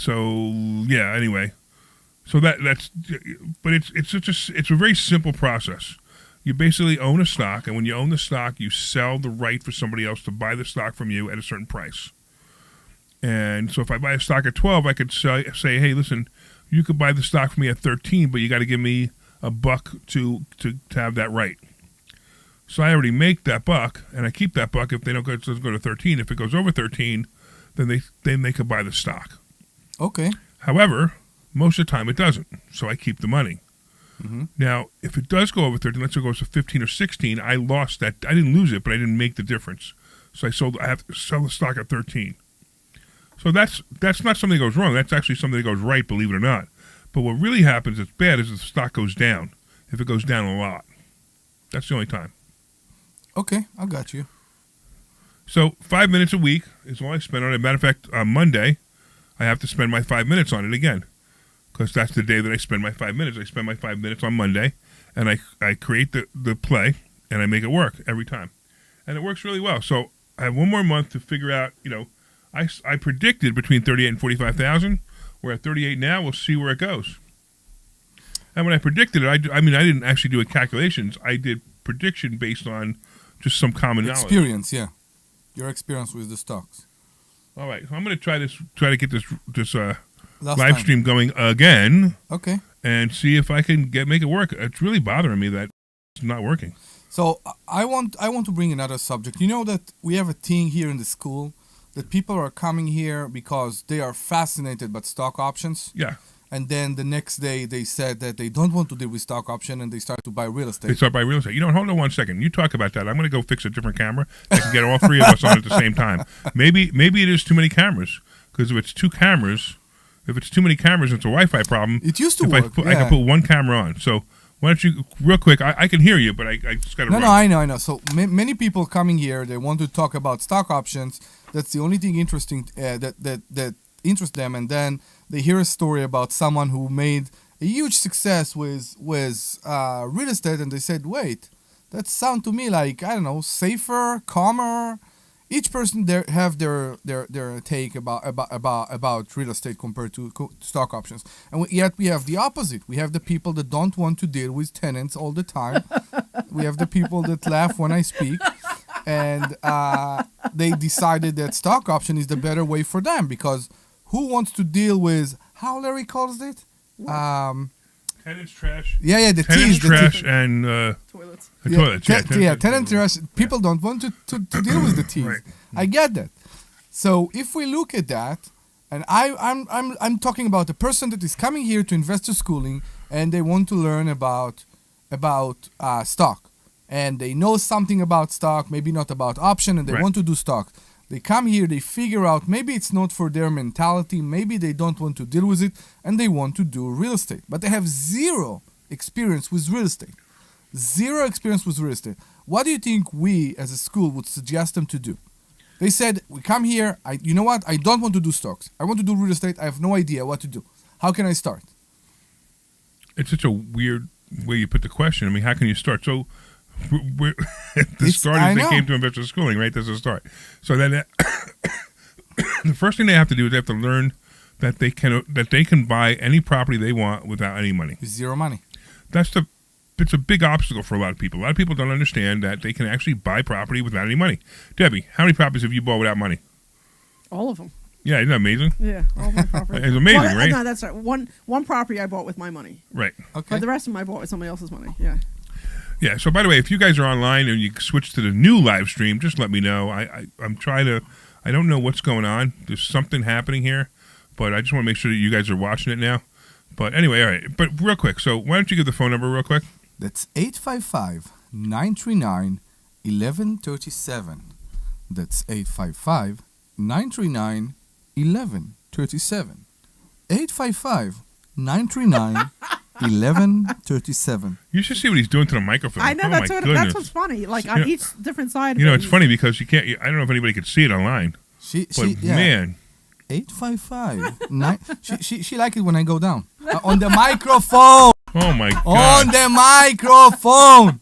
So yeah. Anyway, so that's but it's a very simple process. You basically own a stock, and when you own the stock, you sell the right for somebody else to buy the stock from you at a certain price. And so if I buy a stock at 12, I could say, hey, listen, you could buy the stock from me at 13, but you got to give me $1 to have that right. So I already make that $1, and I keep that $1 if they don't go to 13. If it goes over 13, then they could buy the stock. Okay. However, most of the time it doesn't, so I keep the money. Mm-hmm. Now, if it does go over 13, let's say it goes to 15 or 16, I lost that. I didn't lose it, but I didn't make the difference. So I have to sell the stock at 13. So that's not something that goes wrong. That's actually something that goes right, believe it or not. But what really happens that's bad is if the stock goes down. If it goes down a lot. That's the only time. Okay, I got you. So 5 minutes a week is all I spend on it. Matter of fact, on Monday, I have to spend my 5 minutes on it again. Because that's the day that I spend my 5 minutes. I spend my 5 minutes on Monday, and I create the play, and I make it work every time. And it works really well. So I have one more month to figure out, I predicted between 38 and 45,000. We're at 38 now. We'll see where it goes. And when I predicted it, I didn't actually do calculations. I did prediction based on just some common knowledge. Experience, yeah. Your experience with the stocks. All right. So I'm going to try to get this Last live time. stream going again. Okay. And see if I can make it work. It's really bothering me that it's not working. So I want to bring another subject. You know that we have a thing here in the school that people are coming here because they are fascinated by stock options. Yeah. And then the next day they said that they don't want to deal with stock option and they start to buy real estate. They start buying real estate. Hold on one second. You talk about that. I'm going to go fix a different camera. I can get all three of us on at the same time. Maybe it is too many cameras. Because if it's too many cameras, it's a Wi-Fi problem. It used to work. I can put one camera on. So why don't you, real quick, I can hear you, but I just got to run. No, I know. So many people coming here, they want to talk about stock options. That's the only thing interesting that interests them. And then they hear a story about someone who made a huge success with real estate, and they said, wait, that sounds to me like, I don't know, safer, calmer. Each person there have their take about real estate compared to stock options, and yet we have the opposite. We have the people that don't want to deal with tenants all the time. We have the people that laugh when I speak, and they decided that stock option is the better way for them because who wants to deal with how Larry calls it? Tenants trash. Yeah, the tenants teas, trash and Toilets. toilets. Tenant trash. People don't want to deal with the teas. Right. I get that. So if we look at that, and I'm talking about a person that is coming here to investor schooling, and they want to learn about stock, and they know something about stock, maybe not about option, and they want to do stock. They come here, they figure out maybe it's not for their mentality, maybe they don't want to deal with it, and they want to do real estate. But they have zero experience with real estate. Zero experience with real estate. What do you think we as a school would suggest them to do? They said, we come here, you know what? I don't want to do stocks. I want to do real estate. I have no idea what to do. How can I start? It's such a weird way you put the question. I mean, how can you start? So the start is they came to investor schooling, right? That's the start. So then the first thing they have to do is they have to learn that they can buy any property they want without any money. Zero money. It's a big obstacle for a lot of people. A lot of people don't understand that they can actually buy property without any money. Debbie, how many properties have you bought without money? All of them. Yeah, isn't that amazing? Yeah, all my properties. It's amazing, right? No, that's right. One property I bought with my money. Right. Okay. But the rest of them I bought with somebody else's money. Yeah. Yeah. So, by the way, if you guys are online and you switch to the new live stream, just let me know. I'm trying to. I don't know what's going on. There's something happening here, but I just want to make sure that you guys are watching it now. But anyway, all right. But real quick, so why don't you give the phone number real quick? That's 855-939-1137. That's 855-939-1137. 855-939-1137. You should see what he's doing to the microphone. I know, that's what's funny. Like on each different side. It's funny because you can't. I don't know if anybody could see it online. Man. 855. She like it when I go down on the microphone. Oh my God. On the microphone.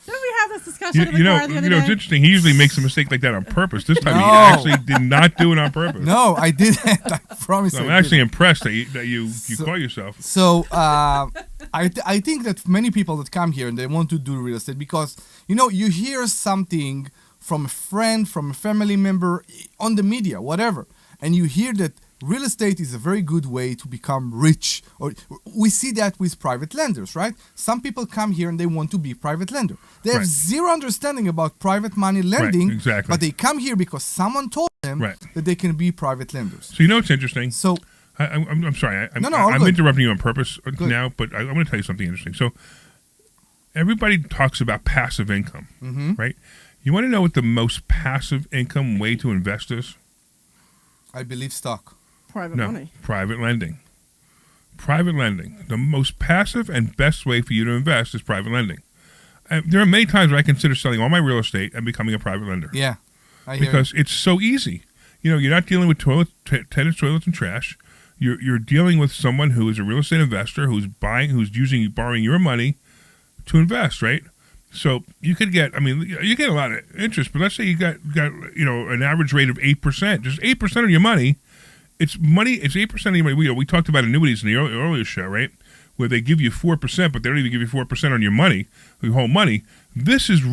Then we have this discussion in the You know, car the other it's day. interesting. He usually makes a mistake like that on purpose. This time he No. actually did not do it on purpose. No, I didn't. I promise. So I'm I actually didn't. impressed that you call yourself. So I think that many people that come here and they want to do real estate because you hear something from a friend, from a family member, on the media, whatever, and you hear that real estate is a very good way to become rich. Or we see that with private lenders, right? Some people come here and they want to be private lender. They have Right. zero understanding about private money lending, exactly. but they come here because someone told them Right. that they can be private lenders. So what's interesting? So I'm sorry. all I'm good. interrupting you on purpose Good. now, but I'm going to tell you something interesting. So everybody talks about passive income, right? You want to know what the most passive income way to invest is? I believe stock. Private No, money. private lending. Private lending. The most passive and best way for you to invest is private lending. There are many times where I consider selling all my real estate and becoming a private lender Yeah, I hear because it's so easy. You're not dealing with tenants, toilets, and trash. You're dealing with someone who is a real estate investor who's borrowing your money to invest, right? So you could get, you get a lot of interest, but let's say you got an average rate of 8%, just 8% of your money. It's 8% of your money. We talked about annuities in the earlier show, right? Where they give you 4%, but they don't even give you 4% on your money, your whole money. This is